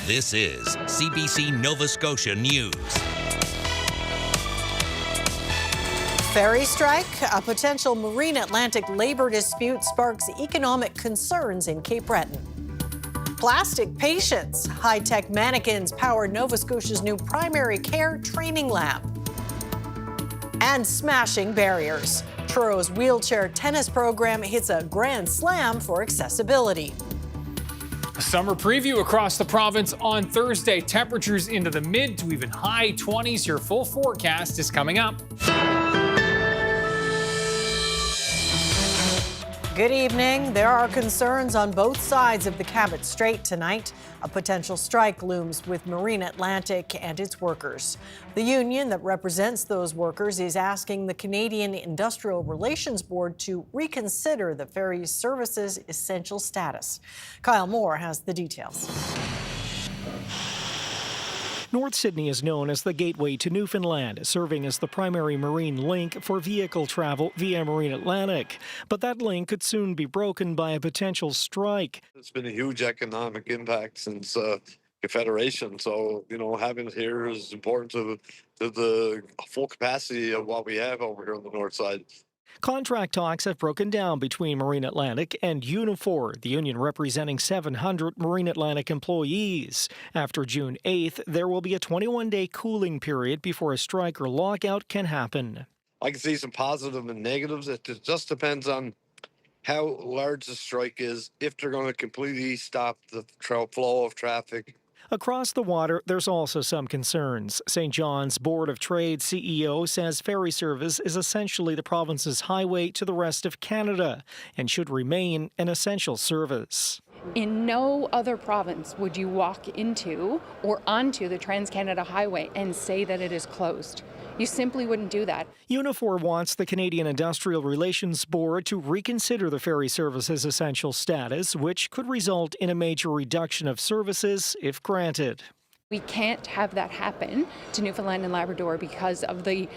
This is CBC Nova Scotia News. Ferry strike, a potential Marine Atlantic labor dispute sparks economic concerns in Cape Breton. Plastic patients, high-tech mannequins power Nova Scotia's new primary care training lab. And smashing barriers. Truro's wheelchair tennis program hits a grand slam for accessibility. A summer preview across the province on Thursday. Temperatures into the mid to even high 20s. Your full forecast is coming up. Good evening. There are concerns on both sides of the Cabot Strait tonight. A potential strike looms with Marine Atlantic and its workers. The union that represents those workers is asking the Canadian Industrial Relations Board to reconsider the ferry service's essential status. Kyle Moore has the details. North Sydney is known as the gateway to Newfoundland, serving as the primary marine link for vehicle travel via Marine Atlantic. But that link could soon be broken by a potential strike. It's been a huge economic impact since Confederation. So, having it here is important to the full capacity of what we have over here on the north side. Contract talks have broken down between Marine Atlantic and Unifor, the union representing 700 Marine Atlantic employees. After June 8th, there will be a 21-day cooling period before a strike or lockout can happen. I can see some positive and negatives. It just depends on how large the strike is, if they're going to completely stop the flow of traffic. Across the water, there's also some concerns. St. John's Board of Trade CEO says ferry service is essentially the province's highway to the rest of Canada and should remain an essential service. In no other province would you walk into or onto the Trans-Canada Highway and say that it is closed. You simply wouldn't do that. Unifor wants the Canadian Industrial Relations Board to reconsider the ferry service's essential status, which could result in a major reduction of services if granted. We can't have that happen to Newfoundland and Labrador because of the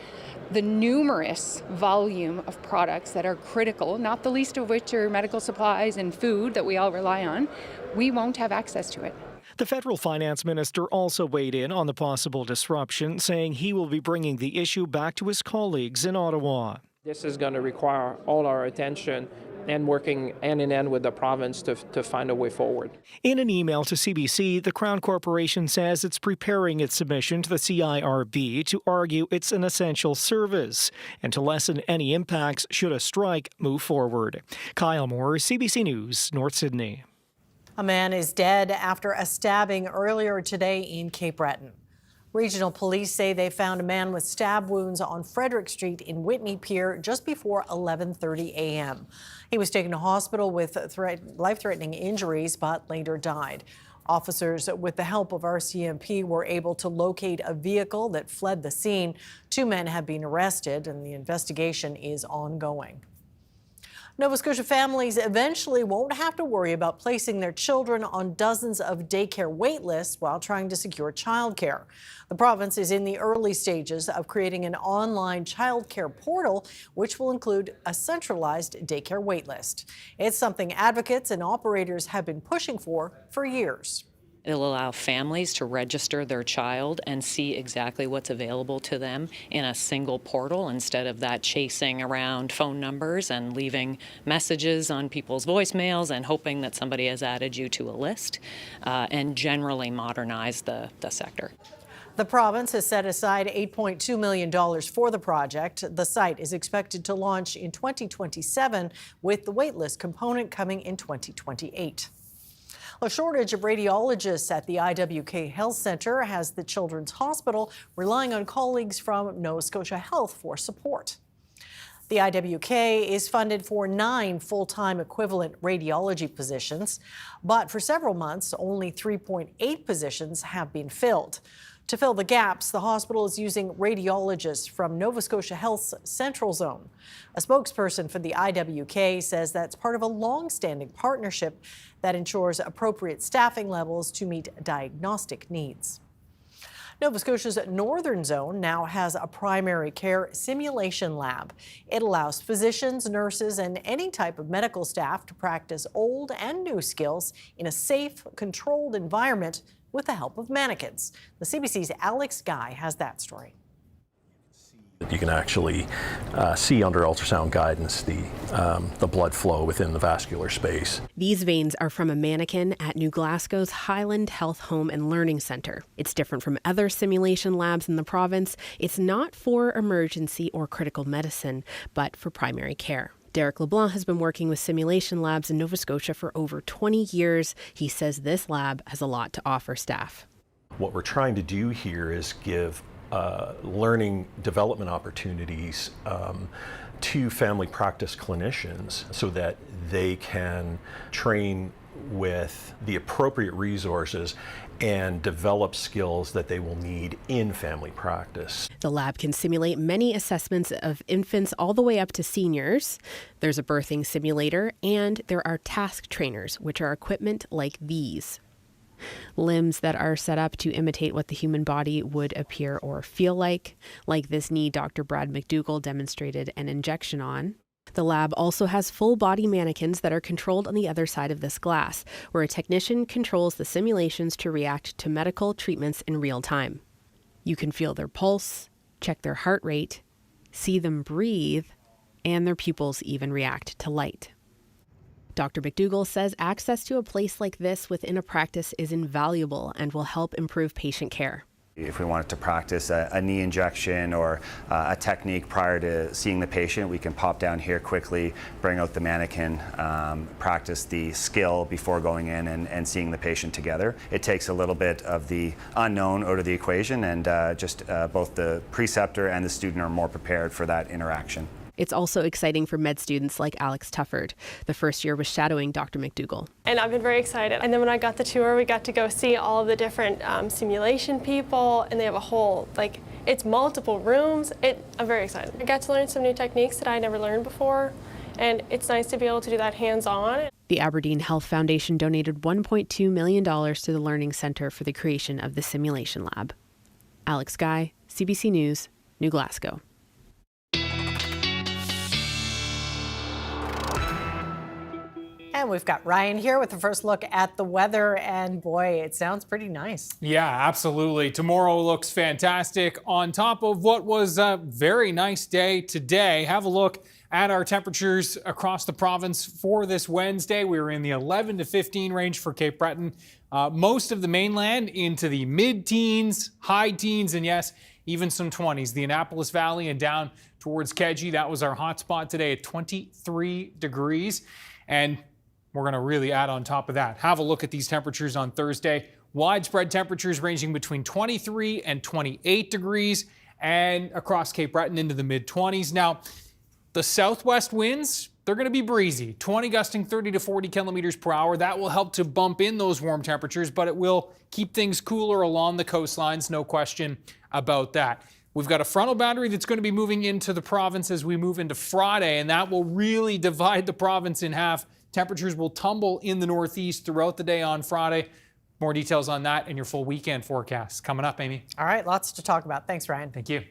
numerous volume of products that are critical, not the least of which are medical supplies and food that we all rely on. We won't have access to it. The federal finance minister also weighed in on the possible disruption, saying he will be bringing the issue back to his colleagues in Ottawa. This is going to require all our attention and working hand in hand with the province to find a way forward. In an email to CBC, the Crown Corporation says it's preparing its submission to the CIRB to argue it's an essential service and to lessen any impacts should a strike move forward. Kyle Moore, CBC News, North Sydney. A man is dead after a stabbing earlier today in Cape Breton. Regional police say they found a man with stab wounds on Frederick Street in Whitney Pier just before 11:30 a.m. He was taken to hospital with life-threatening injuries but later died. Officers, with the help of RCMP, were able to locate a vehicle that fled the scene. 2 men have been arrested and the investigation is ongoing. Nova Scotia families eventually won't have to worry about placing their children on dozens of daycare wait lists while trying to secure childcare. The province is in the early stages of creating an online childcare portal, which will include a centralized daycare wait list. It's something advocates and operators have been pushing for years. It'll allow families to register their child and see exactly what's available to them in a single portal instead of that chasing around phone numbers and leaving messages on people's voicemails and hoping that somebody has added you to a list, and generally modernize the sector. The province has set aside $8.2 million for the project. The site is expected to launch in 2027, with the waitlist component coming in 2028. A shortage of radiologists at the IWK Health Centre has the Children's Hospital relying on colleagues from Nova Scotia Health for support. The IWK is funded for 9 full-time equivalent radiology positions, but for several months, only 3.8 positions have been filled. To fill the gaps, the hospital is using radiologists from Nova Scotia Health's Central Zone. A spokesperson for the IWK says that's part of a long-standing partnership that ensures appropriate staffing levels to meet diagnostic needs. Nova Scotia's Northern Zone now has a primary care simulation lab. It allows physicians, nurses, and any type of medical staff to practice old and new skills in a safe, controlled environment with the help of mannequins. The CBC's Alex Guy has that story. You can actually see under ultrasound guidance the blood flow within the vascular space. These veins are from a mannequin at New Glasgow's Highland Health Home and Learning Centre. It's different from other simulation labs in the province. It's not for emergency or critical medicine, but for primary care. Derek LeBlanc has been working with simulation labs in Nova Scotia for over 20 years. He says this lab has a lot to offer staff. What we're trying to do here is give learning development opportunities to family practice clinicians so that they can train with the appropriate resources and develop skills that they will need in family practice. The lab can simulate many assessments of infants all the way up to seniors. There's a birthing simulator, and there are task trainers, which are equipment like these. Limbs that are set up to imitate what the human body would appear or feel like this knee Dr. Brad McDougall demonstrated an injection on. The lab also has full body mannequins that are controlled on the other side of this glass, where a technician controls the simulations to react to medical treatments in real time. You can feel their pulse, check their heart rate, see them breathe, and their pupils even react to light. Dr. McDougall says access to a place like this within a practice is invaluable and will help improve patient care. If we wanted to practice a knee injection or a technique prior to seeing the patient, we can pop down here quickly, bring out the mannequin, practice the skill before going in and seeing the patient together. It takes a little bit of the unknown out of the equation, and both the preceptor and the student are more prepared for that interaction. It's also exciting for med students like Alex Tufford. The first year was shadowing Dr. McDougall. And I've been very excited. And then when I got the tour, we got to go see all of the different simulation people, and they have a whole, it's multiple rooms. I'm very excited. I got to learn some new techniques that I never learned before, and it's nice to be able to do that hands-on. The Aberdeen Health Foundation donated $1.2 million to the Learning Centre for the creation of the simulation lab. Alex Guy, CBC News, New Glasgow. And we've got Ryan here with the first look at the weather, and boy, it sounds pretty nice. Yeah, absolutely. Tomorrow looks fantastic on top of what was a very nice day today. Have a look at our temperatures across the province for this Wednesday. We were in the 11 to 15 range for Cape Breton. Most of the mainland into the mid-teens, high teens, and yes, even some 20s. The Annapolis Valley and down towards Keji, that was our hot spot today at 23 degrees. And we're going to really add on top of that. Have a look at these temperatures on Thursday. Widespread temperatures ranging between 23 and 28 degrees and across Cape Breton into the mid-20s. Now, the southwest winds, they're going to be breezy, 20 gusting 30 to 40 kilometers per hour. That will help to bump in those warm temperatures, but it will keep things cooler along the coastlines, no question about that. We've got a frontal boundary that's going to be moving into the province as we move into Friday, and that will really divide the province in half. Temperatures will tumble in the northeast throughout the day on Friday. More details on that and your full weekend forecast coming up, Amy. All right, lots to talk about. Thanks, Ryan. Thank you.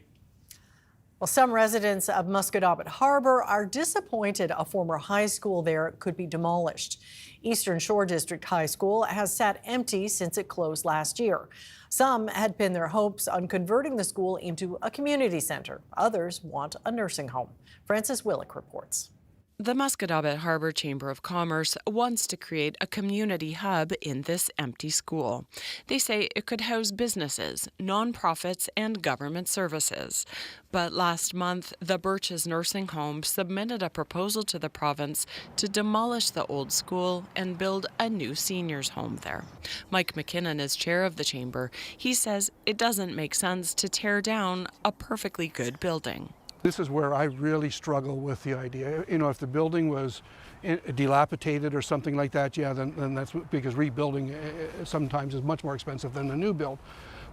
Well, some residents of Musquodoboit Harbour are disappointed a former high school there could be demolished. Eastern Shore District High School has sat empty since it closed last year. Some had pinned their hopes on converting the school into a community centre. Others want a nursing home. Frances Willick reports. The Musquodoboit Harbour Chamber of Commerce wants to create a community hub in this empty school. They say it could house businesses, nonprofits, and government services. But last month, the Birches Nursing Home submitted a proposal to the province to demolish the old school and build a new seniors' home there. Mike McKinnon is chair of the chamber. He says it doesn't make sense to tear down a perfectly good building. This is where I really struggle with the idea. You know, if the building was dilapidated or something like that, yeah, then that's because rebuilding sometimes is much more expensive than a new build.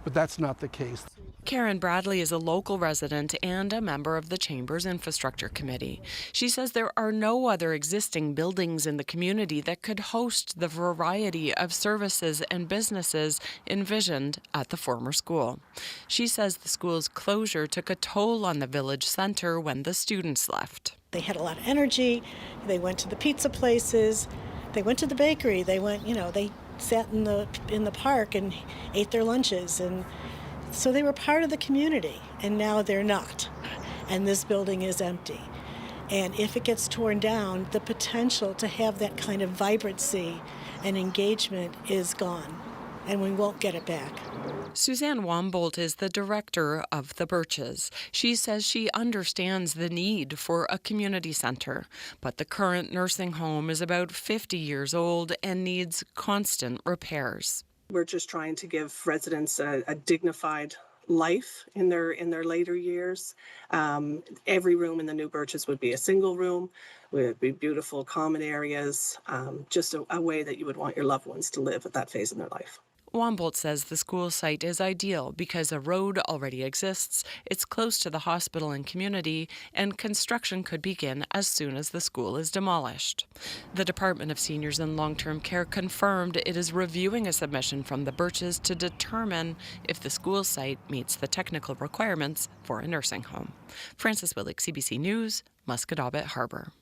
But that's not the case. Karen Bradley is a local resident and a member of the Chamber's Infrastructure Committee. She says there are no other existing buildings in the community that could host the variety of services and businesses envisioned at the former school. She says the school's closure took a toll on the village centre when the students left. They had a lot of energy. They went to the pizza places. They went to the bakery. They went, they sat in the park and ate their lunches, and so they were part of the community, and now they're not. And this building is empty. And if it gets torn down, the potential to have that kind of vibrancy and engagement is gone, and we won't get it back. Suzanne Wambolt is the director of the Birches. She says she understands the need for a community center, but the current nursing home is about 50 years old and needs constant repairs. We're just trying to give residents a dignified life in their later years. Every room in the new Birches would be a single room with beautiful common areas, just a way that you would want your loved ones to live at that phase in their life. Wambolt says the school site is ideal because a road already exists, it's close to the hospital and community, and construction could begin as soon as the school is demolished. The Department of Seniors and Long-Term Care confirmed it is reviewing a submission from the Birches to determine if the school site meets the technical requirements for a nursing home. Frances Willick, CBC News, Musquodoboit Harbour.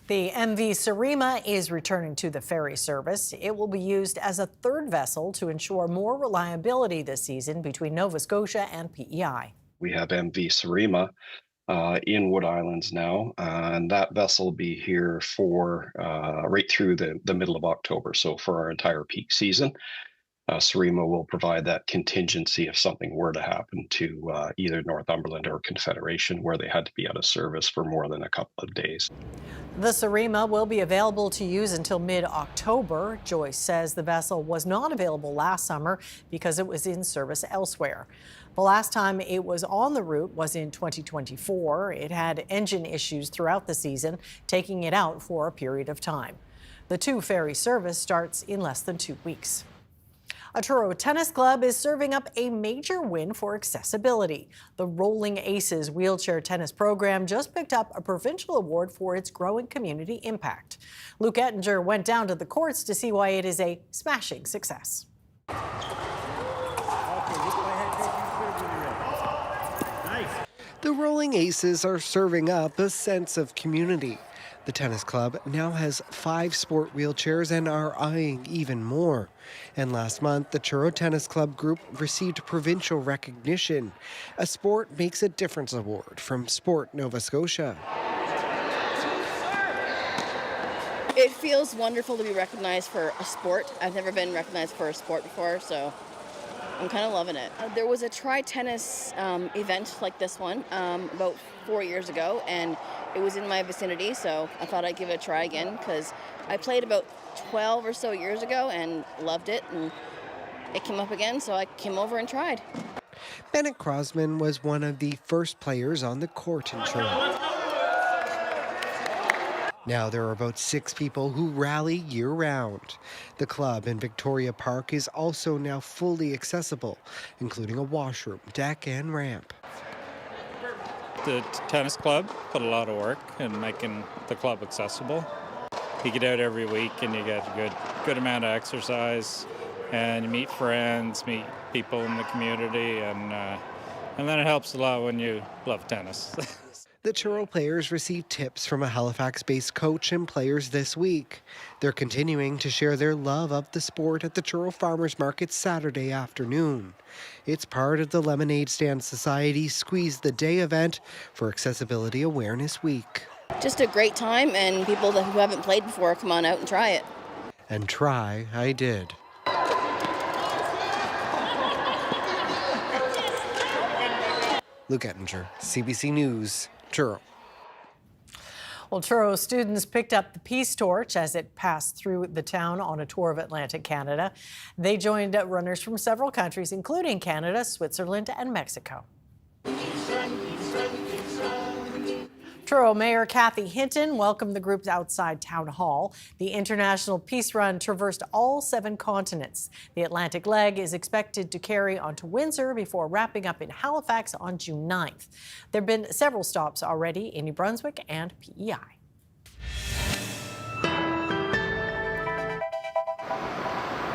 The MV Sarima is returning to the ferry service. It will be used as a third vessel to ensure more reliability this season between Nova Scotia and PEI. We have MV Sarima in Wood Islands now, and that vessel will be here for right through the middle of October, so for our entire peak season. Sarima will provide that contingency if something were to happen to either Northumberland or Confederation, where they had to be out of service for more than a couple of days. The Sarima will be available to use until mid-October. Joyce says the vessel was not available last summer because it was in service elsewhere. The last time it was on the route was in 2024. It had engine issues throughout the season, taking it out for a period of time. The two-ferry service starts in less than 2 weeks. A Truro Tennis Club is serving up a major win for accessibility. The Rolling Aces wheelchair tennis program just picked up a provincial award for its growing community impact. Luke Ettinger went down to the courts to see why it is a smashing success. The Rolling Aces are serving up a sense of community. The tennis club now has 5 sport wheelchairs and are eyeing even more. And last month, the Truro Tennis Club group received provincial recognition, a Sport Makes a Difference award from Sport Nova Scotia. It feels wonderful to be recognized for a sport. I've never been recognized for a sport before, so I'm kind of loving it. There was a tri-tennis event like this one about 4 years ago, and it was in my vicinity, so I thought I'd give it a try again because I played about 12 or so years ago and loved it, and it came up again, so I came over and tried. Bennett Crosman was one of the first players on the court in Truro. Now there are about 6 people who rally year-round. The club in Victoria Park is also now fully accessible, including a washroom, deck, and ramp. The tennis club put a lot of work in making the club accessible. You get out every week and you get a good amount of exercise, and you meet friends, meet people in the community, and then it helps a lot when you love tennis. The Truro players received tips from a Halifax-based coach and players this week. They're continuing to share their love of the sport at the Truro Farmers Market Saturday afternoon. It's part of the Lemonade Stand Society's Squeeze the Day event for Accessibility Awareness Week. Just a great time, and people who haven't played before, come on out and try it. And try I did. Luke Ettinger, CBC News, Truro. Well, Truro students picked up the Peace Torch as it passed through the town on a tour of Atlantic Canada. They joined runners from several countries, including Canada, Switzerland, and Mexico. Truro Mayor Kathy Hinton welcomed the groups outside Town Hall. The International Peace Run traversed all 7 continents. The Atlantic leg is expected to carry on to Windsor before wrapping up in Halifax on June 9th. There have been several stops already in New Brunswick and PEI.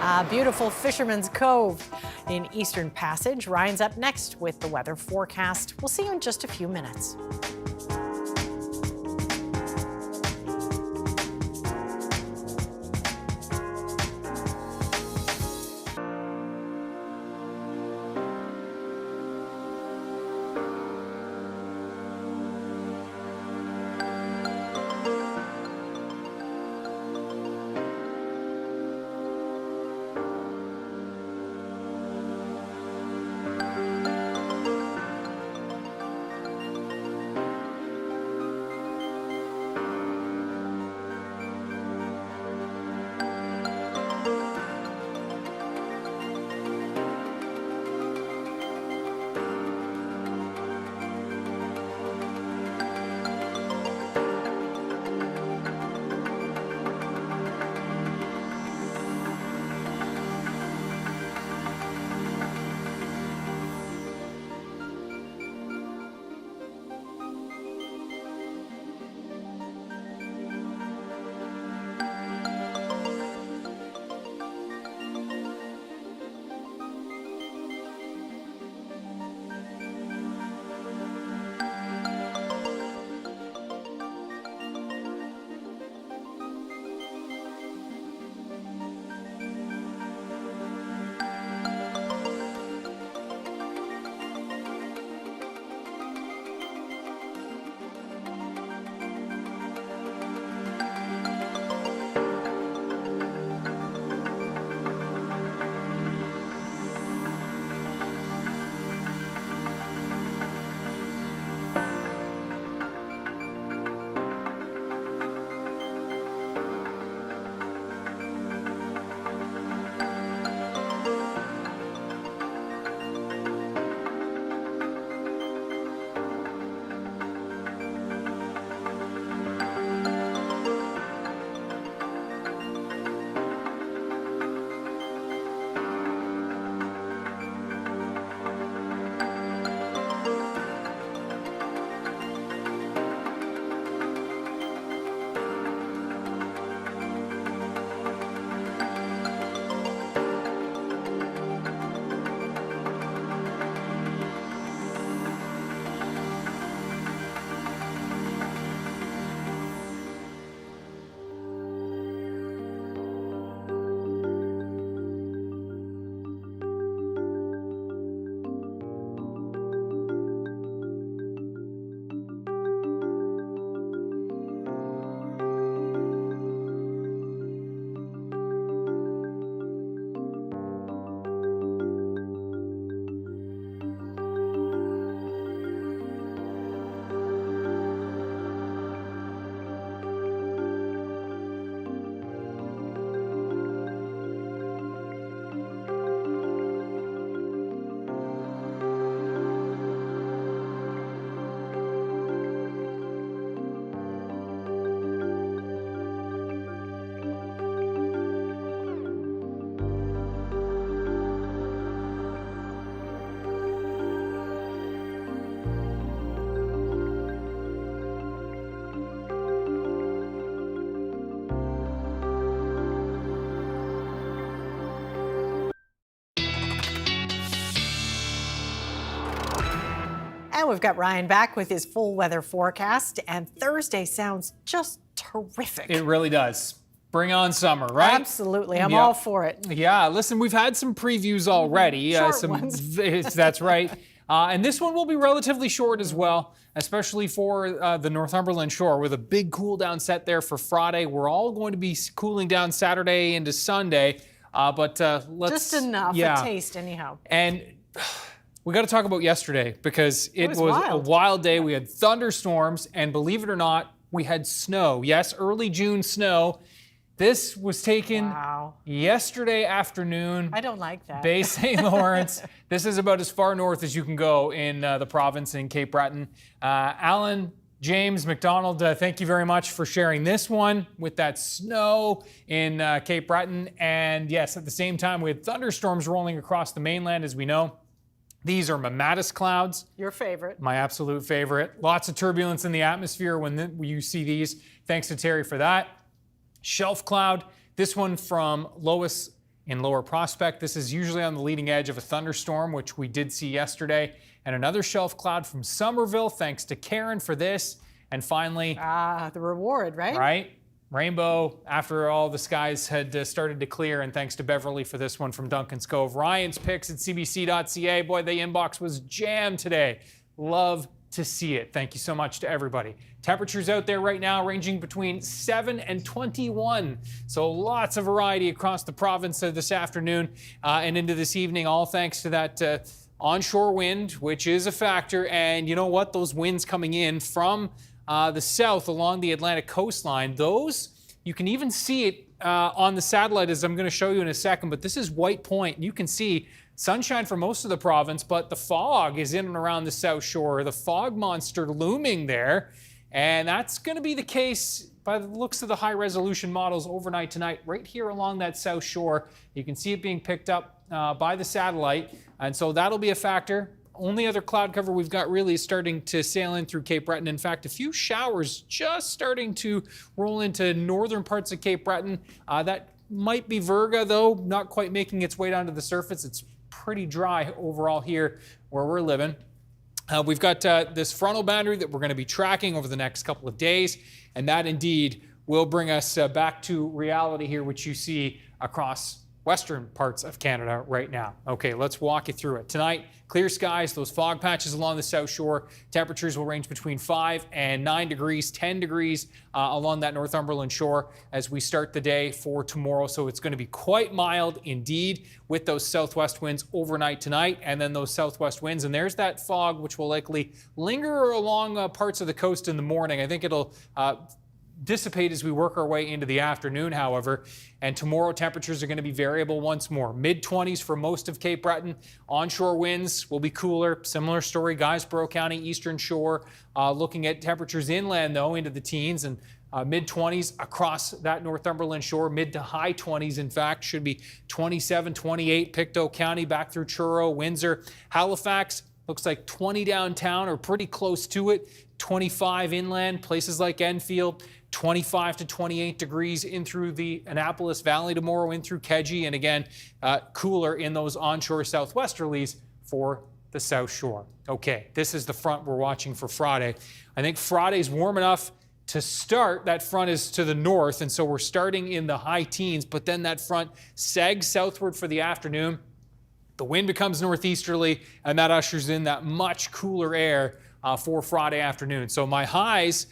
A beautiful Fisherman's Cove in Eastern Passage. Ryan's up next with the weather forecast. We'll see you in just a few minutes. And we've got Ryan back with his full weather forecast, and Thursday sounds just terrific. It really does. Bring on summer, right? Absolutely. I'm all for it. Yeah, listen, we've had some previews already. Short ones. That's right. And this one will be relatively short as well, especially for the Northumberland shore with a big cool down set there for Friday. We're all going to be cooling down Saturday into Sunday. But let's... Just enough, a taste anyhow. And we got to talk about yesterday because it was wild. a wild day. We had thunderstorms, and believe it or not, we had snow. Yes, early June snow. This was taken yesterday afternoon. I don't like that. Bay St. Lawrence. This is about as far north as you can go in the province in Cape Breton. Alan, James, McDonald, thank you very much for sharing this one with that snow in Cape Breton. And yes, at the same time, we had thunderstorms rolling across the mainland, as we know. These are mammatus clouds. Your favorite. My absolute favorite. Lots of turbulence in the atmosphere when you see these. Thanks to Terry for that. Shelf cloud. This one from Lois in Lower Prospect. This is usually on the leading edge of a thunderstorm, which we did see yesterday. And another shelf cloud from Somerville. Thanks to Karen for this. And finally... the reward, right? Right. Rainbow after all the skies had started to clear, and thanks to Beverly for this one from Duncan's Cove. Ryan's picks at cbc.ca. Boy, the inbox was jammed today. Love to see it. Thank you so much to everybody. Temperatures out there right now ranging between 7 and 21. So lots of variety across the province this afternoon and into this evening, all thanks to that onshore wind, which is a factor. And you know what? Those winds coming in from the south along the Atlantic coastline, those, you can even see it on the satellite, as I'm going to show you in a second, but this is White Point. You can see sunshine for most of the province, but the fog is in and around the south shore. The fog monster looming there, and that's going to be the case by the looks of the high resolution models overnight tonight, right here along that south shore. You can see it being picked up by the satellite, and so that'll be a factor. Only other cloud cover we've got really is starting to sail in through Cape Breton. In fact, a few showers just starting to roll into northern parts of Cape Breton. That might be Virga, though, not quite making its way down to the surface. It's pretty dry overall here where we're living. We've got this frontal boundary that we're going to be tracking over the next couple of days, and that indeed will bring us back to reality here, which you see across western parts of Canada right now. Okay, let's walk you through it. Tonight, clear skies, those fog patches along the south shore. Temperatures will range between 5 and 9 degrees, 10 degrees along that Northumberland shore as we start the day for tomorrow. So it's going to be quite mild indeed with those southwest winds overnight tonight, and then those southwest winds. And there's that fog, which will likely linger along parts of the coast in the morning. I think it'll dissipate as we work our way into the afternoon, however. And tomorrow temperatures are going to be variable once more. Mid-20s for most of Cape Breton. Onshore winds will be cooler. Similar story, Guysborough County, Eastern Shore. Looking at temperatures inland, though, into the teens, and mid-20s across that Northumberland shore. Mid to high 20s, in fact, should be 27, 28. Pictou County back through Truro, Windsor. Halifax looks like 20 downtown or pretty close to it. 25 inland, places like Enfield. 25 to 28 degrees in through the Annapolis Valley tomorrow, in through Kedzie, and again, cooler in those onshore southwesterlies for the South Shore. Okay, this is the front we're watching for Friday. I think Friday's warm enough to start. That front is to the north, and so we're starting in the high teens, but then that front sags southward for the afternoon. The wind becomes northeasterly, and that ushers in that much cooler air for Friday afternoon. So my highs,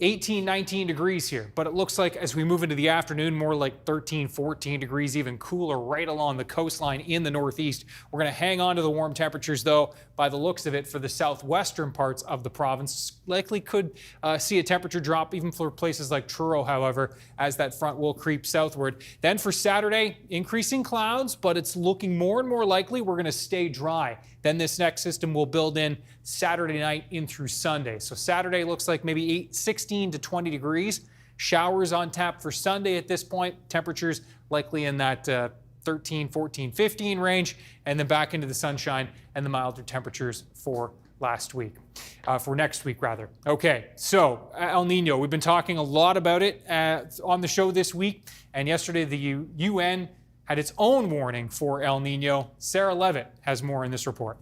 18, 19 degrees here, but it looks like as we move into the afternoon, more like 13, 14 degrees, even cooler right along the coastline in the northeast. We're going to hang on to the warm temperatures, though, by the looks of it, for the southwestern parts of the province. Likely could see a temperature drop even for places like Truro, however, as that front will creep southward. Then for Saturday, increasing clouds, but it's looking more and more likely we're going to stay dry. Then this next system will build in Saturday night in through Sunday. So Saturday looks like maybe 16 to 20 degrees. Showers on tap for Sunday at this point. Temperatures likely in that 13, 14, 15 range. And then back into the sunshine and the milder temperatures for next week rather. Okay, so El Nino, we've been talking a lot about it on the show this week. And yesterday the UN had its own warning for El Nino. Sarah Levitt has more in this report.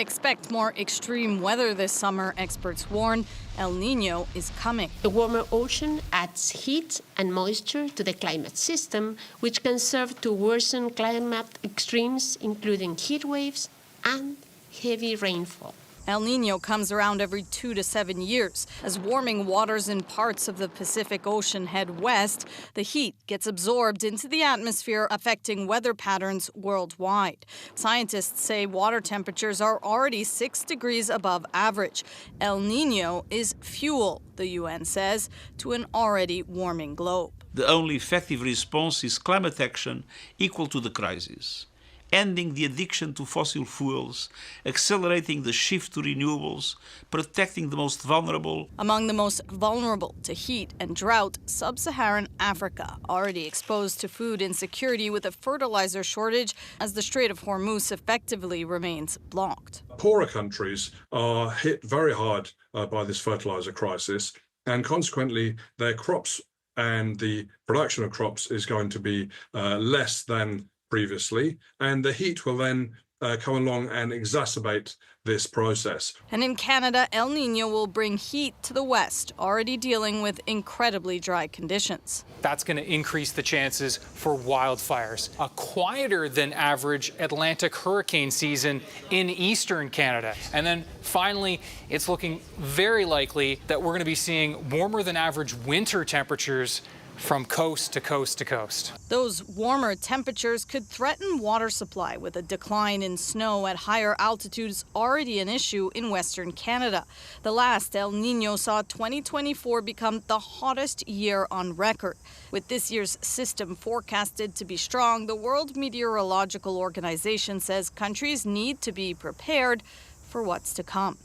Expect more extreme weather this summer, experts warn. El Nino is coming. The warmer ocean adds heat and moisture to the climate system, which can serve to worsen climate extremes, including heat waves and heavy rainfall. El Nino comes around every 2 to 7 years. As warming waters in parts of the Pacific Ocean head west, the heat gets absorbed into the atmosphere, affecting weather patterns worldwide. Scientists say water temperatures are already 6 degrees above average. El Nino is fuel, the UN says, to an already warming globe. The only effective response is climate action equal to the crisis. Ending the addiction to fossil fuels, accelerating the shift to renewables, protecting the most vulnerable. Among the most vulnerable to heat and drought, sub-Saharan Africa, already exposed to food insecurity with a fertilizer shortage as the Strait of Hormuz effectively remains blocked. Poorer countries are hit very hard by this fertilizer crisis, and consequently their crops and the production of crops is going to be less than previously, and the heat will then come along and exacerbate this process. And in Canada, El Nino will bring heat to the west, already dealing with incredibly dry conditions. That's going to increase the chances for wildfires. A quieter than average Atlantic hurricane season in eastern Canada. And then finally, it's looking very likely that we're going to be seeing warmer than average winter temperatures from coast to coast to coast. Those warmer temperatures could threaten water supply, with a decline in snow at higher altitudes already an issue in Western Canada. The last El Nino saw 2024 become the hottest year on record. With this year's system forecasted to be strong, the World Meteorological Organization says countries need to be prepared for what's to come.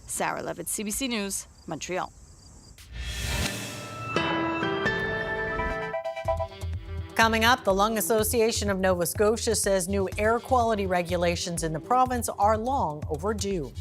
Sarah Levitt, CBC News, Montreal. Coming up, the Lung Association of Nova Scotia says new air quality regulations in the province are long overdue.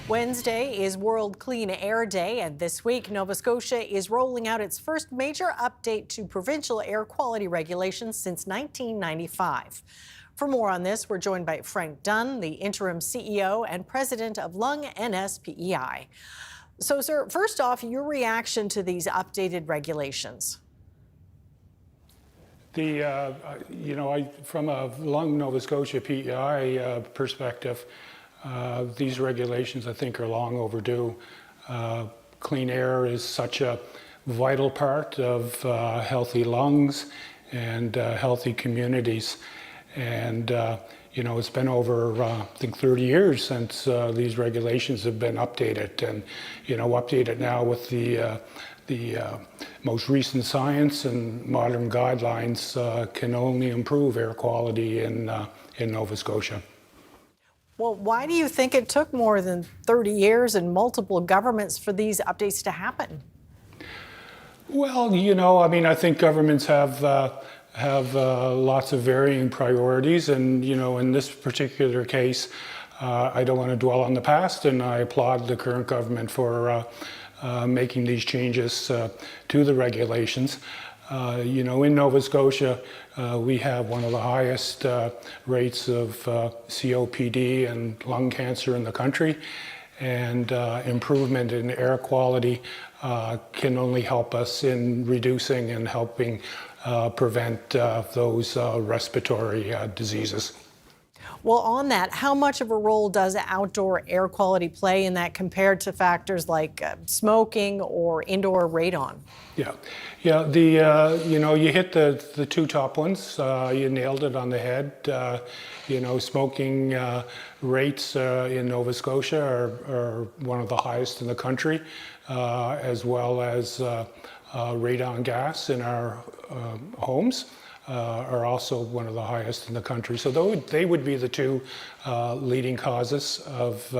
Wednesday is World Clean Air Day, and this week Nova Scotia is rolling out its first major update to provincial air quality regulations since 1995. For more on this, we're joined by Frank Dunn, the interim CEO and president of Lung NSPEI. So, sir, first off, your reaction to these updated regulations? From a Lung Nova Scotia PEI perspective, these regulations, I think, are long overdue. Clean air is such a vital part of healthy lungs and healthy communities. And, it's been over, I think, 30 years since these regulations have been updated. And, updated now with the most recent science and modern guidelines can only improve air quality in Nova Scotia. Well, why do you think it took more than 30 years and multiple governments for these updates to happen? Well, I think governments have lots of varying priorities, and in this particular case, I don't want to dwell on the past, and I applaud the current government for making these changes to the regulations. In Nova Scotia, we have one of the highest rates of COPD and lung cancer in the country, and improvement in air quality can only help us in reducing and helping prevent those respiratory diseases. Well, on that, how much of a role does outdoor air quality play in that compared to factors like smoking or indoor radon? Yeah. You hit the two top ones. You nailed it on the head. Smoking rates in Nova Scotia are one of the highest in the country, as well as radon gas in our homes. Are also one of the highest in the country. So they would be the two leading causes of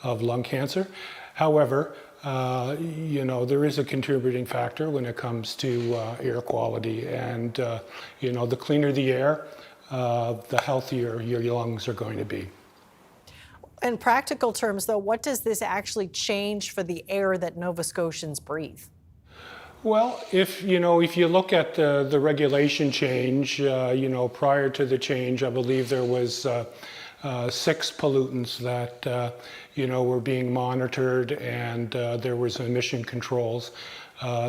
lung cancer. However, there is a contributing factor when it comes to air quality, and the cleaner the air, the healthier your lungs are going to be. In practical terms, though, what does this actually change for the air that Nova Scotians breathe? Well, if you look at the regulation change, prior to the change, I believe there was 6 pollutants that were being monitored, and there was emission controls.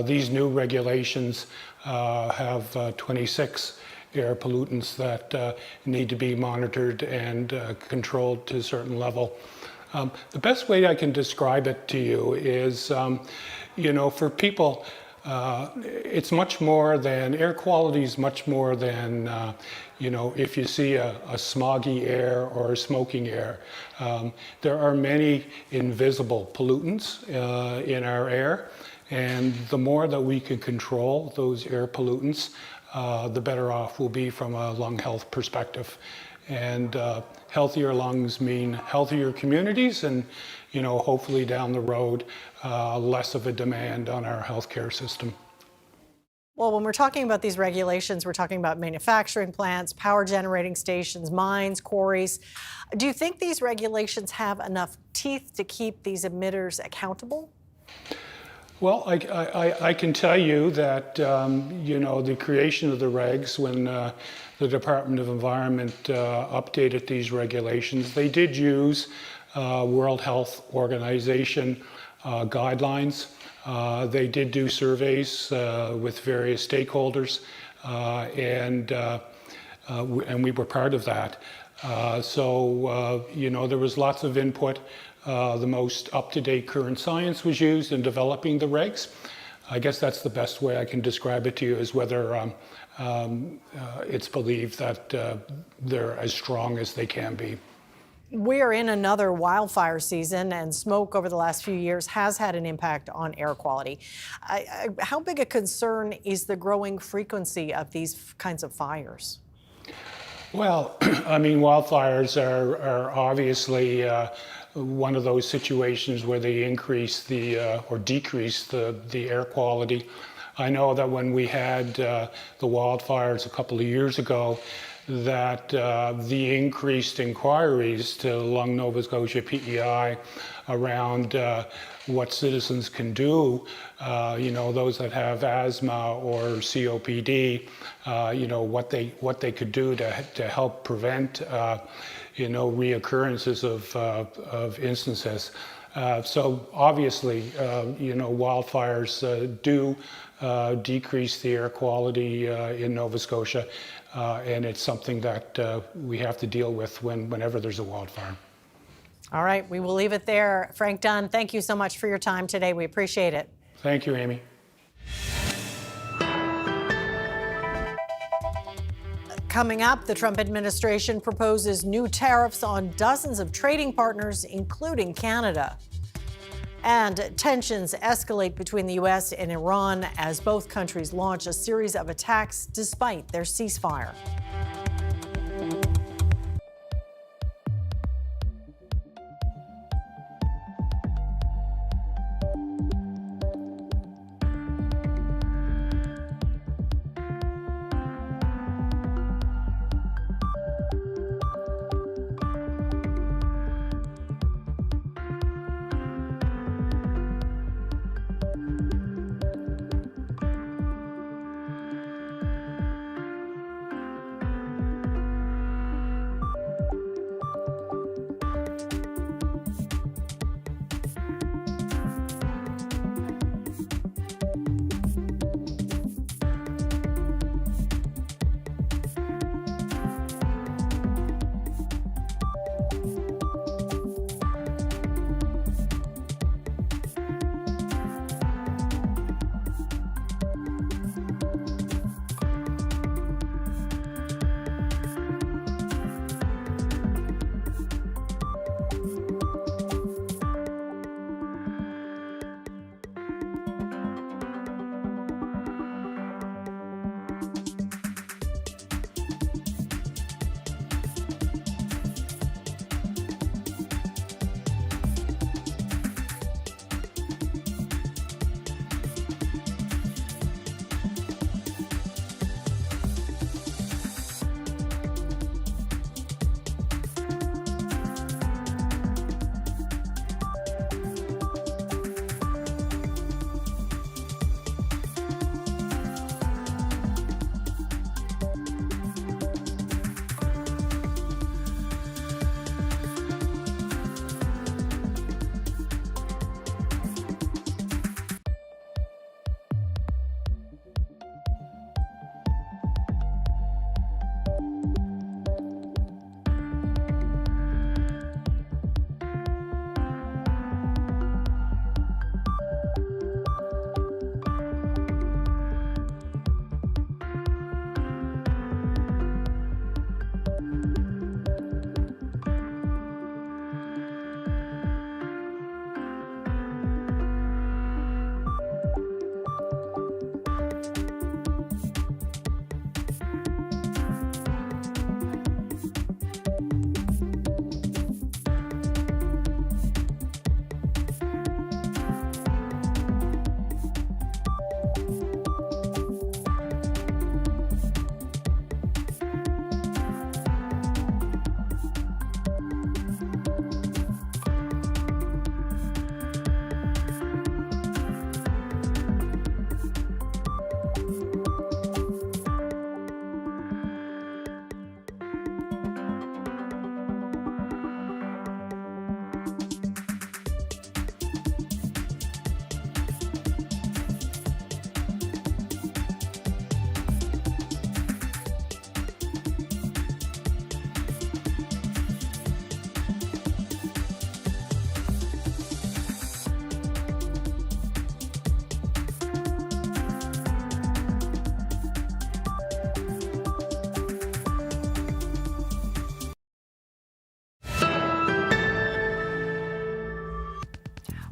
These new regulations have 26 air pollutants that need to be monitored and controlled to a certain level. The best way I can describe it to you is, for people. It's much more than, air quality is much more than, if you see a smoggy air or a smoking air. There are many invisible pollutants in our air, and the more that we can control those air pollutants, the better off we'll be from a lung health perspective. And healthier lungs mean healthier communities, and hopefully down the road, less of a demand on our healthcare system. Well, when we're talking about these regulations, we're talking about manufacturing plants, power generating stations, mines, quarries. Do you think these regulations have enough teeth to keep these emitters accountable? Well, I can tell you that, the creation of the regs, when the Department of Environment updated these regulations, they did use World Health Organization guidelines. They did do surveys with various stakeholders, and we were part of that. There was lots of input. The most up-to-date current science was used in developing the regs. I guess that's the best way I can describe it to you, is whether it's believed that they're as strong as they can be. We are in another wildfire season, and smoke over the last few years has had an impact on air quality. How big a concern is the growing frequency of these kinds of fires? Well, wildfires are obviously one of those situations where they increase or decrease the air quality. I know that when we had the wildfires a couple of years ago, that the increased inquiries to Lung Nova Scotia PEI around what citizens can do, those that have asthma or COPD, what they could do to help prevent, reoccurrences of instances. So obviously, wildfires do decrease the air quality in Nova Scotia, and it's something that we have to deal with whenever there's a wildfire. All right, we will leave it there. Frank Dunn, thank you so much for your time today. We appreciate it. Thank you, Amy. Coming up, the Trump administration proposes new tariffs on dozens of trading partners, including Canada. And tensions escalate between the U.S. and Iran as both countries launch a series of attacks despite their ceasefire.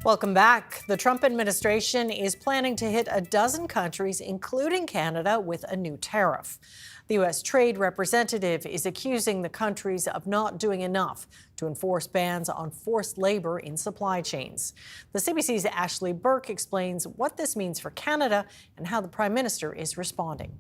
Welcome back. The Trump administration is planning to hit a dozen countries, including Canada, with a new tariff. The U.S. Trade Representative is accusing the countries of not doing enough to enforce bans on forced labor in supply chains. The CBC's Ashley Burke explains what this means for Canada and how the Prime Minister is responding.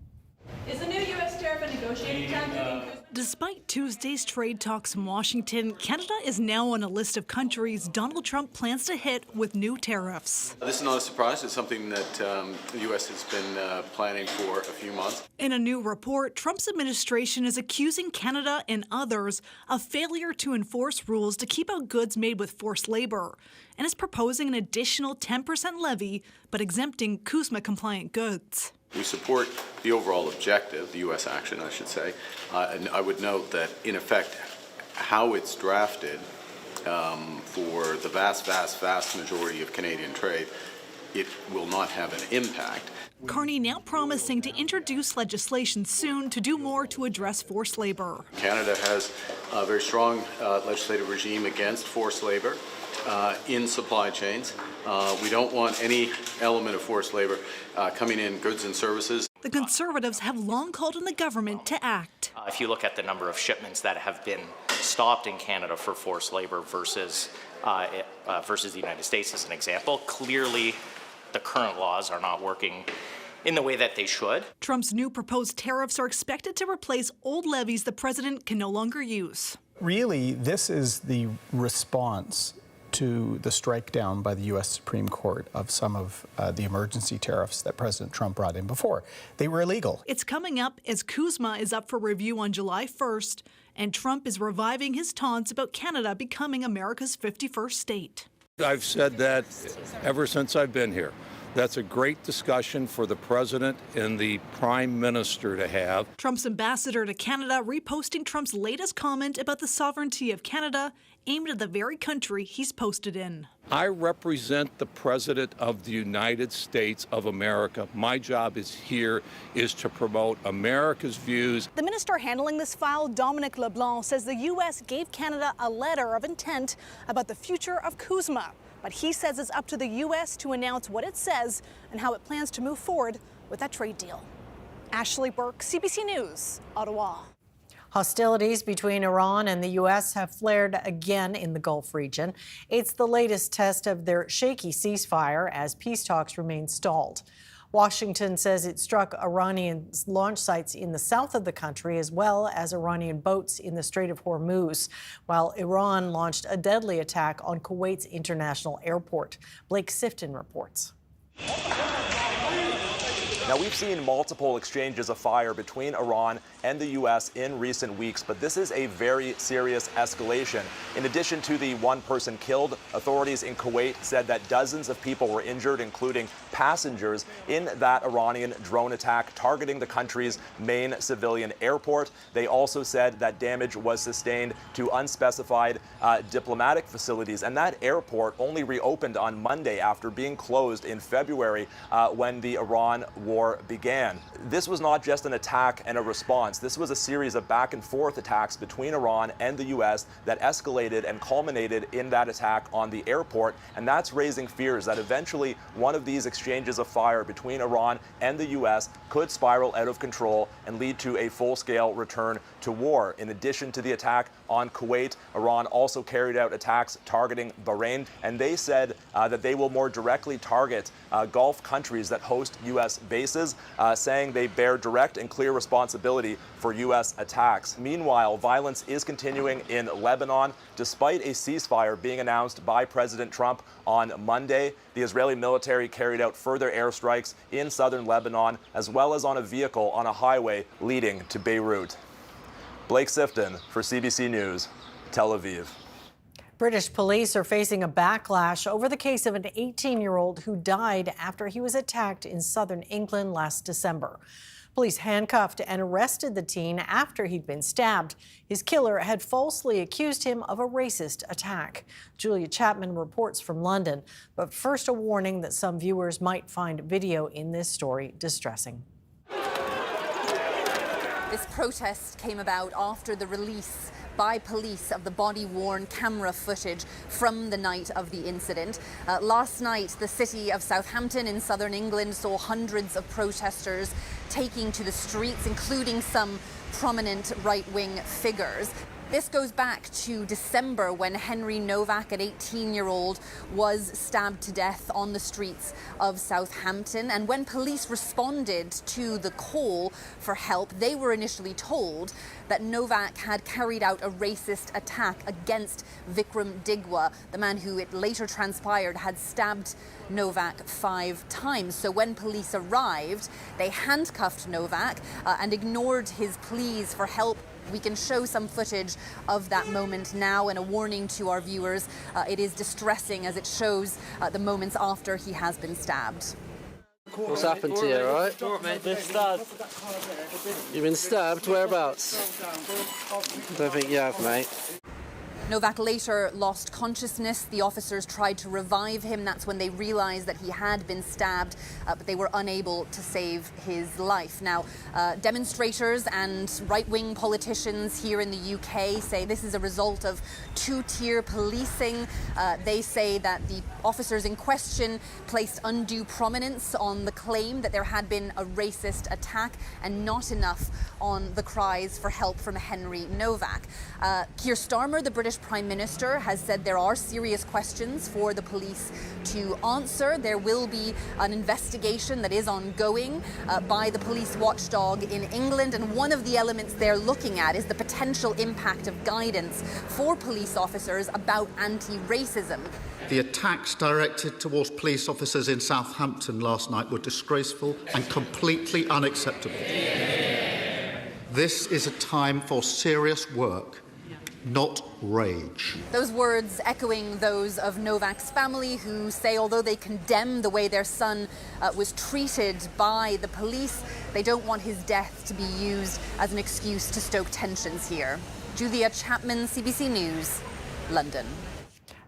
Is the new U.S. tariff a negotiating tactic? Despite Tuesday's trade talks in Washington, Canada is now on a list of countries Donald Trump plans to hit with new tariffs. This is not a surprise. It's something that the U.S. has been planning for a few months. In a new report, Trump's administration is accusing Canada and others of failure to enforce rules to keep out goods made with forced labor, and is proposing an additional 10% levy, but exempting CUSMA-compliant goods. We support the overall objective, the U.S. action, I should say, and I would note that, in effect, how it's drafted for the vast majority of Canadian trade, it will not have an impact. Carney now promising to introduce legislation soon to do more to address forced labor. Canada has a very strong legislative regime against forced labor in supply chains. We don't want any element of forced labor coming in goods and services. The Conservatives have long called on the government to act. If you look at the number of shipments that have been stopped in Canada for forced labor versus the United States as an example, clearly the current laws are not working in the way that they should. Trump's new proposed tariffs are expected to replace old levies the president can no longer use. Really, this is the response to the strike down by the U.S. Supreme Court of some of the emergency tariffs that President Trump brought in before. They were illegal. It's coming up as CUSMA is up for review on July 1st, and Trump is reviving his taunts about Canada becoming America's 51st state. I've said that ever since I've been here. That's a great discussion for the president and the prime minister to have. Trump's ambassador to Canada reposting Trump's latest comment about the sovereignty of Canada, aimed at the very country he's posted in. I represent the president of the United States of America. My job is to promote America's views. The minister handling this file, Dominic LeBlanc, says the U.S. gave Canada a letter of intent about the future of CUSMA. But he says it's up to the U.S. to announce what it says and how it plans to move forward with that trade deal. Ashley Burke, CBC News, Ottawa. Hostilities between Iran and the U.S. have flared again in the Gulf region. It's the latest test of their shaky ceasefire as peace talks remain stalled. Washington says it struck Iranian launch sites in the south of the country as well as Iranian boats in the Strait of Hormuz, while Iran launched a deadly attack on Kuwait's international airport. Blake Sifton reports. Now, we've seen multiple exchanges of fire between Iran and the U.S. in recent weeks, but this is a very serious escalation. In addition to the one person killed, authorities in Kuwait said that dozens of people were injured, including passengers, in that Iranian drone attack targeting the country's main civilian airport. They also said that damage was sustained to unspecified diplomatic facilities, and that airport only reopened on Monday after being closed in February when the Iran war began. This was not just an attack and a response. This was a series of back and forth attacks between Iran and the U.S. that escalated and culminated in that attack on the airport, and that's raising fears that eventually one of these exchanges of fire between Iran and the U.S. could spiral out of control and lead to a full-scale return to war. In addition to the attack on Kuwait, Iran also carried out attacks targeting Bahrain, and they said that they will more directly target Gulf countries that host U.S. bases, saying they bear direct and clear responsibility for U.S. attacks. Meanwhile, violence is continuing in Lebanon. Despite a ceasefire being announced by President Trump on Monday, the Israeli military carried out further airstrikes in southern Lebanon, as well as on a vehicle on a highway leading to Beirut. Blake Sifton for CBC News, Tel Aviv. British police are facing a backlash over the case of an 18-year-old who died after he was attacked in southern England last December. Police handcuffed and arrested the teen after he'd been stabbed. His killer had falsely accused him of a racist attack. Julia Chapman reports from London. But first, a warning that some viewers might find video in this story distressing. This protest came about after the release by police of the body-worn camera footage from the night of the incident. Last night, the city of Southampton in southern England saw hundreds of protesters taking to the streets, including some prominent right-wing figures. This goes back to December when Henry Novak, an 18-year-old, was stabbed to death on the streets of Southampton. And when police responded to the call for help, they were initially told that Novak had carried out a racist attack against Vikram Digwa, the man who it later transpired had stabbed Novak 5 times. So when police arrived, they handcuffed Novak and ignored his pleas for help. We can show some footage of that moment now, and a warning to our viewers, it is distressing as it shows the moments after he has been stabbed. What's happened to you, all right? Been stabbed. You've been stabbed? Whereabouts? Don't think you have, mate. Novak later lost consciousness. The officers tried to revive him. That's when they realized that he had been stabbed, but they were unable to save his life. Now, demonstrators and right-wing politicians here in the UK say this is a result of two-tier policing. They say that the officers in question placed undue prominence on the claim that there had been a racist attack and not enough on the cries for help from Henry Novak. Keir Starmer, the British Prime Minister, has said there are serious questions for the police to answer. There will be an investigation that is ongoing by the police watchdog in England, and one of the elements they're looking at is the potential impact of guidance for police officers about anti-racism. The attacks directed towards police officers in Southampton last night were disgraceful and completely unacceptable. This is a time for serious work, not rage. Those words echoing those of Novak's family, who say although they condemn the way their son was treated by the police, they don't want his death to be used as an excuse to stoke tensions here. Julia Chapman, CBC News, London.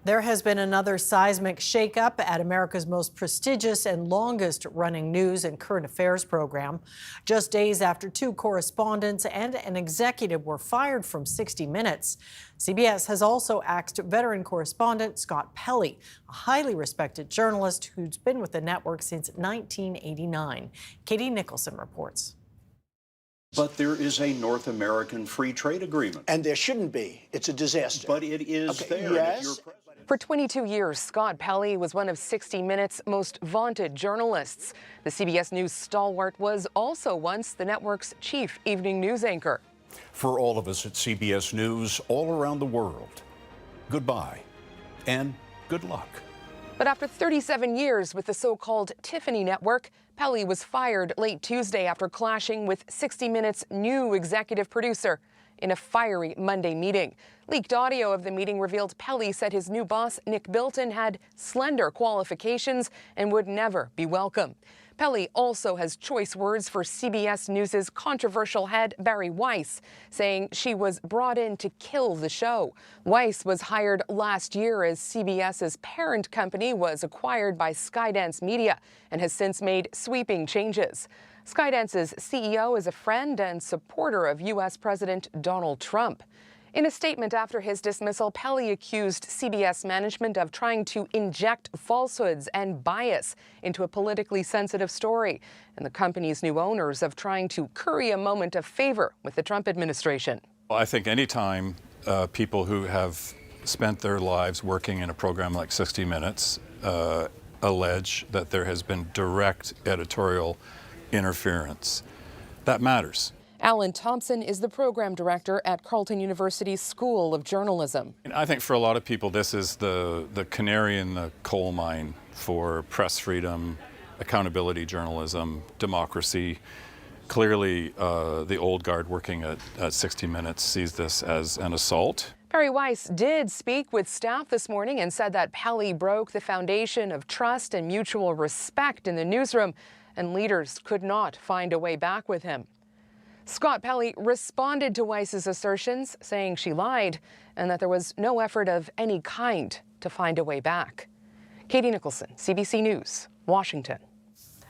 There has been another seismic shakeup at America's most prestigious and longest-running news and current affairs program. Just days after 2 correspondents and an executive were fired from 60 Minutes, CBS has also axed veteran correspondent Scott Pelley, a highly respected journalist who's been with the network since 1989. Katie Nicholson reports. But there is a North American free trade agreement. And there shouldn't be. It's a disaster. But it is there. Yes. For 22 years, Scott Pelley was one of 60 Minutes' most vaunted journalists. The CBS News stalwart was also once the network's chief evening news anchor. For all of us at CBS News all around the world, goodbye and good luck. But after 37 years with the so-called Tiffany Network, Pelley was fired late Tuesday after clashing with 60 Minutes' new executive producer in a fiery Monday meeting. Leaked audio of the meeting revealed Pelley said his new boss, Nick Bilton, had slender qualifications and would never be welcome. Pelley also has choice words for CBS News' controversial head, Barry Weiss, saying she was brought in to kill the show. Weiss was hired last year as CBS's parent company was acquired by Skydance Media and has since made sweeping changes. Skydance's CEO is a friend and supporter of U.S. President Donald Trump. In a statement after his dismissal, Pelley accused CBS management of trying to inject falsehoods and bias into a politically sensitive story, and the company's new owners of trying to curry a moment of favor with the Trump administration. Well, I think any time people who have spent their lives working in a program like 60 Minutes allege that there has been direct editorial interference, that matters. Alan Thompson is the program director at Carleton University's School of Journalism. I think for a lot of people, this is the canary in the coal mine for press freedom, accountability journalism, democracy. Clearly, the old guard working at 60 Minutes sees this as an assault. Barry Weiss did speak with staff this morning and said that Pelley broke the foundation of trust and mutual respect in the newsroom, and leaders could not find a way back with him. Scott Pelley responded to Weiss's assertions, saying she lied and that there was no effort of any kind to find a way back. Katie Nicholson, CBC News, Washington.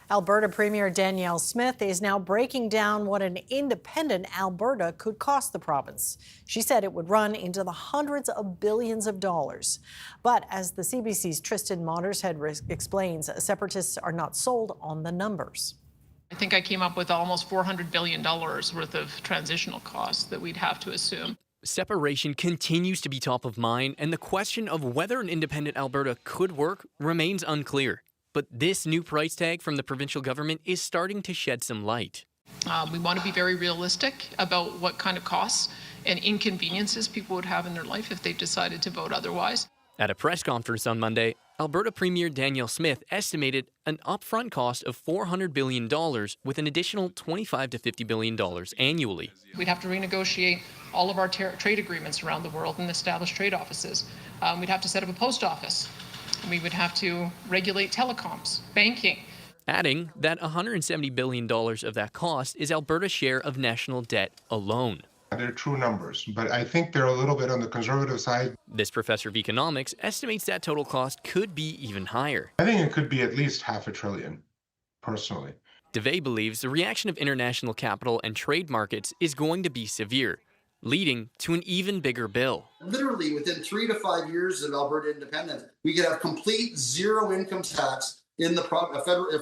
Alberta Premier Danielle Smith is now breaking down what an independent Alberta could cost the province. She said it would run into the hundreds of billions of dollars. But as the CBC's Tristan Mottershead explains, separatists are not sold on the numbers. I think I came up with almost $400 billion worth of transitional costs that we'd have to assume. Separation continues to be top of mind, and the question of whether an independent Alberta could work remains unclear. But this new price tag from the provincial government is starting to shed some light. We want to be very realistic about what kind of costs and inconveniences people would have in their life if they decided to vote otherwise. At a press conference on Monday, Alberta Premier Danielle Smith estimated an upfront cost of $400 billion with an additional $25 to $50 billion annually. We'd have to renegotiate all of our trade agreements around the world and establish trade offices. We'd have to set up a post office. We would have to regulate telecoms, banking. Adding that $170 billion of that cost is Alberta's share of national debt alone. They're true numbers, but I think they're a little bit on the conservative side. This professor of economics estimates that total cost could be even higher. I think it could be at least $500 billion, personally. DeVay believes the reaction of international capital and trade markets is going to be severe, leading to an even bigger bill. Literally, within 3 to 5 years of Alberta independence, we could have complete zero income tax in the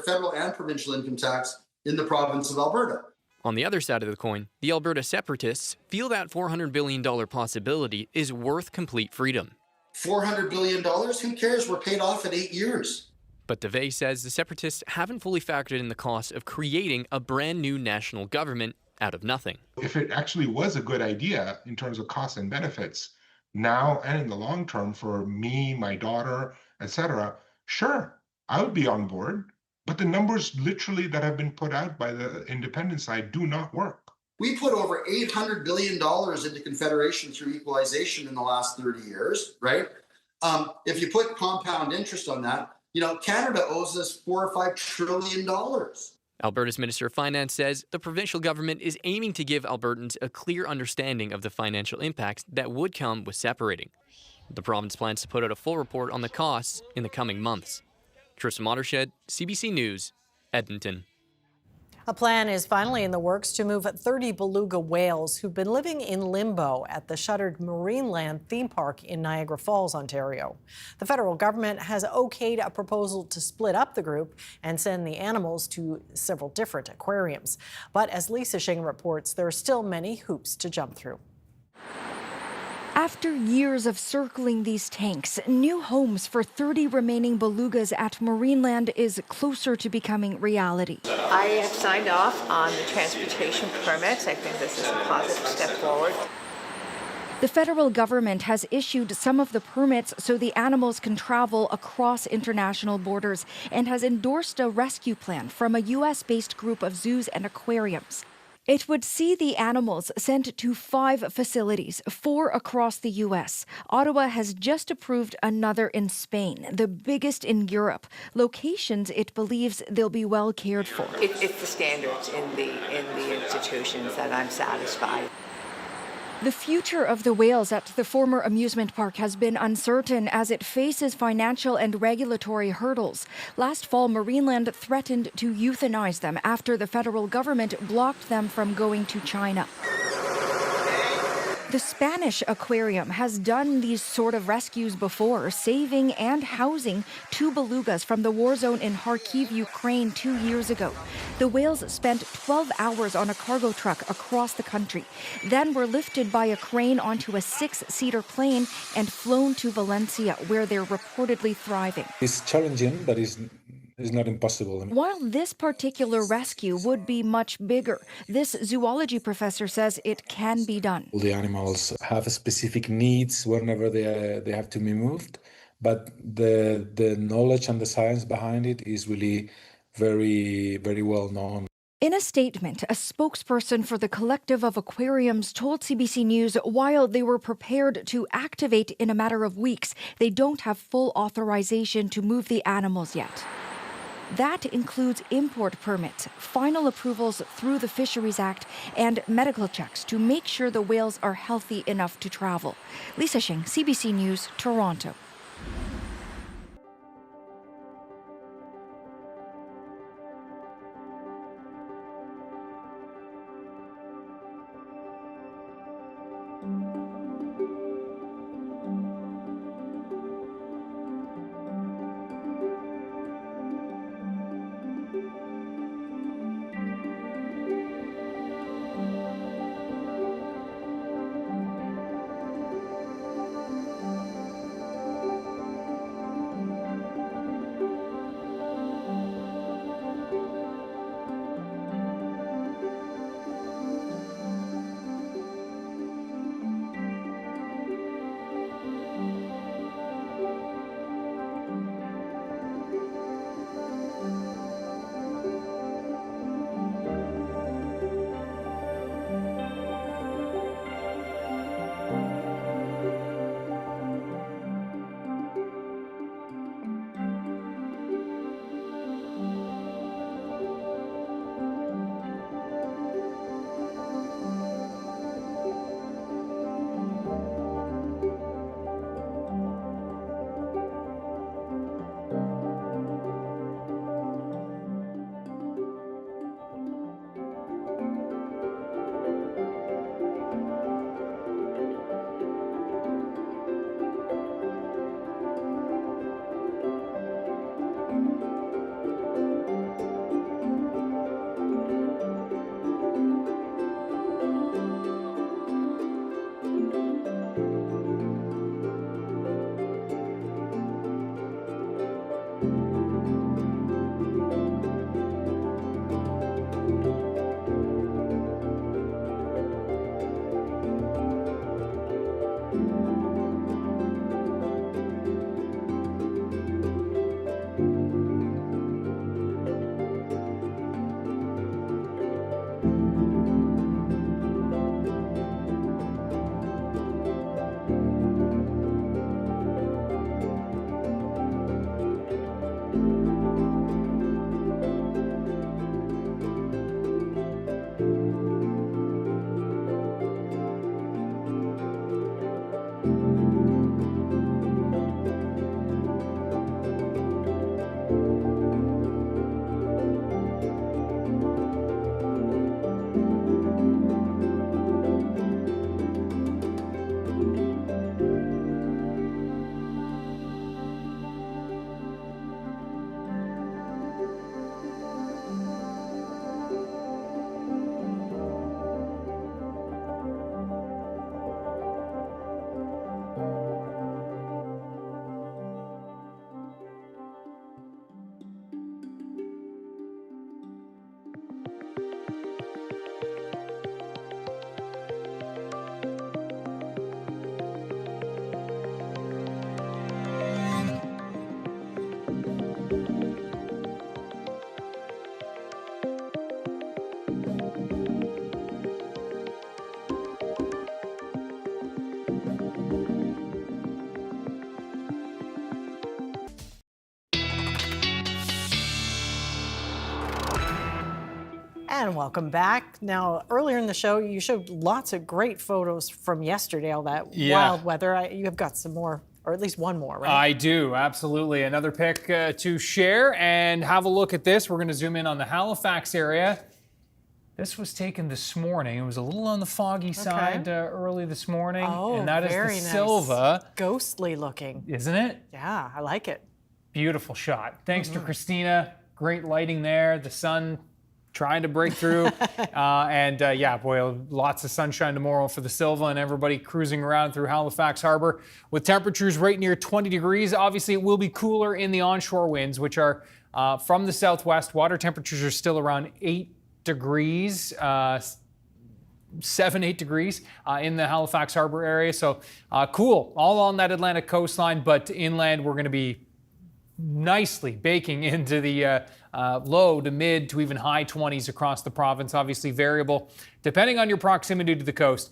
federal and provincial income tax in the province of Alberta. On the other side of the coin, the Alberta separatists feel that $400 billion possibility is worth complete freedom. $400 billion? Who cares? We're paid off in 8 years. But DeVay says the separatists haven't fully factored in the cost of creating a brand new national government out of nothing. If it actually was a good idea in terms of costs and benefits, now and in the long term for me, my daughter, etc., sure, I would be on board. But the numbers literally that have been put out by the independent side do not work. We put over $800 billion into Confederation through equalization in the last 30 years, right? If you put compound interest on that, Canada owes us $4 or $5 trillion. Alberta's Minister of Finance says the provincial government is aiming to give Albertans a clear understanding of the financial impacts that would come with separating. The province plans to put out a full report on the costs in the coming months. Tristan Watershed, CBC News, Edmonton. A plan is finally in the works to move 30 beluga whales who've been living in limbo at the shuttered Marineland theme park in Niagara Falls, Ontario. The federal government has okayed a proposal to split up the group and send the animals to several different aquariums. But as Lisa Shing reports, there are still many hoops to jump through. After years of circling these tanks, new homes for 30 remaining belugas at Marineland is closer to becoming reality. I have signed off on the transportation permits. I think this is a positive step forward. The federal government has issued some of the permits so the animals can travel across international borders and has endorsed a rescue plan from a U.S.-based group of zoos and aquariums. It would see the animals sent to 5 facilities, 4 across the U.S. Ottawa has just approved another in Spain, the biggest in Europe. Locations it believes they'll be well cared for. It's the standards in the institutions that I'm satisfied. The future of the whales at the former amusement park has been uncertain as it faces financial and regulatory hurdles. Last fall, Marineland threatened to euthanize them after the federal government blocked them from going to China. The Spanish aquarium has done these sort of rescues before, saving and housing 2 belugas from the war zone in Kharkiv, Ukraine 2 years ago. The whales spent 12 hours on a cargo truck across the country, then were lifted by a crane onto a 6-seater plane and flown to Valencia, where they're reportedly thriving. It's challenging, but it's not impossible. While this particular rescue would be much bigger, this zoology professor says it can be done. The animals have specific needs whenever they have to be moved, but the knowledge and the science behind it is really very, very well known. In a statement, a spokesperson for the collective of aquariums told CBC News while they were prepared to activate in a matter of weeks, they don't have full authorization to move the animals yet. That includes import permits, final approvals through the Fisheries Act, and medical checks to make sure the whales are healthy enough to travel. Lisa Shing, CBC News, Toronto. And welcome back. Now, earlier in the show, you showed lots of great photos from yesterday, all that wild weather. You have got some more, or at least one more, right? I do, absolutely. Another pic to share, and have a look at this. We're going to zoom in on the Halifax area. This was taken this morning. It was a little on the foggy side early this morning. Oh, and that is very the nice. Silva. Ghostly looking. Isn't it? Yeah, I like it. Beautiful shot. Thanks to Christina. Great lighting there. The sun trying to break through. Yeah, boy, lots of sunshine tomorrow for the Silva and everybody cruising around through Halifax Harbor with temperatures right near 20 degrees. Obviously, it will be cooler in the onshore winds, which are from the southwest. Water temperatures are still around 8 degrees, 7-8 degrees in the Halifax Harbor area. So cool, all on that Atlantic coastline, but inland we're going to be nicely baking into the low to mid to even high 20s across the province. Obviously variable depending on your proximity to the coast.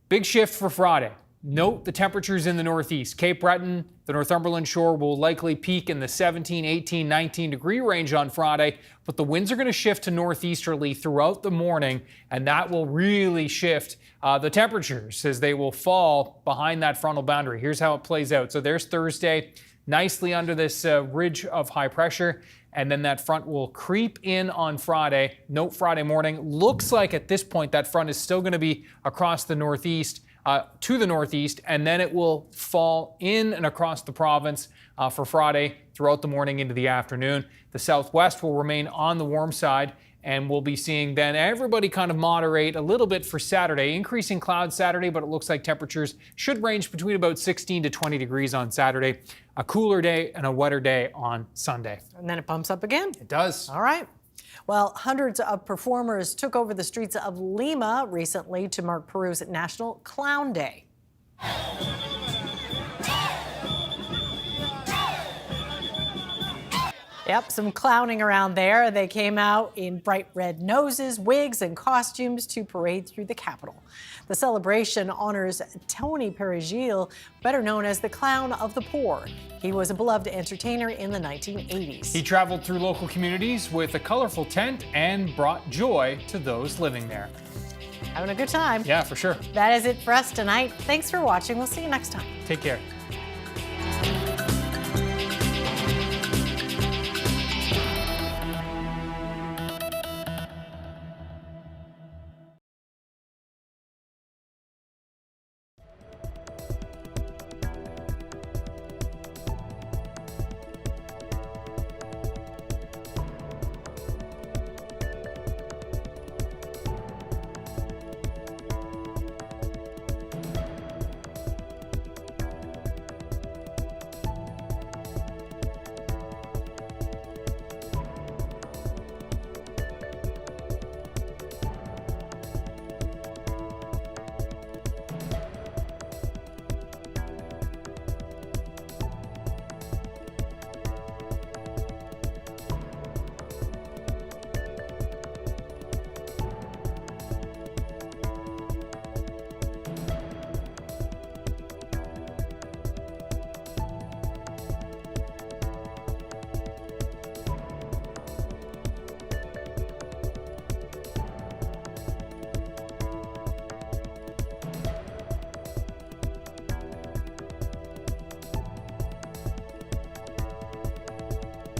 Big shift for Friday. Note the temperatures in the northeast. Cape Breton, the Northumberland shore will likely peak in the 17, 18, 19 degree range on Friday, but the winds are going to shift to northeasterly throughout the morning, and that will really shift the temperatures as they will fall behind that frontal boundary. Here's how it plays out. So there's Thursday, nicely under this ridge of high pressure, and then that front will creep in on Friday. Note Friday morning, looks like at this point that front is still going to be across the northeast, to the northeast, and then it will fall in and across the province for Friday throughout the morning into the afternoon. The southwest will remain on the warm side, and we'll be seeing then everybody kind of moderate a little bit for Saturday. Increasing clouds Saturday, but it looks like temperatures should range between about 16 to 20 degrees on Saturday. A cooler day and a wetter day on Sunday. And then it bumps up again. It does. All right. Well, hundreds of performers took over the streets of Lima recently to mark Peru's National Clown Day. Yep, some clowning around there. They came out in bright red noses, wigs, and costumes to parade through the capital. The celebration honors Tony Perigil, better known as the Clown of the Poor. He was a beloved entertainer in the 1980s. He traveled through local communities with a colorful tent and brought joy to those living there. Having a good time. Yeah, for sure. That is it for us tonight. Thanks for watching. We'll see you next time. Take care.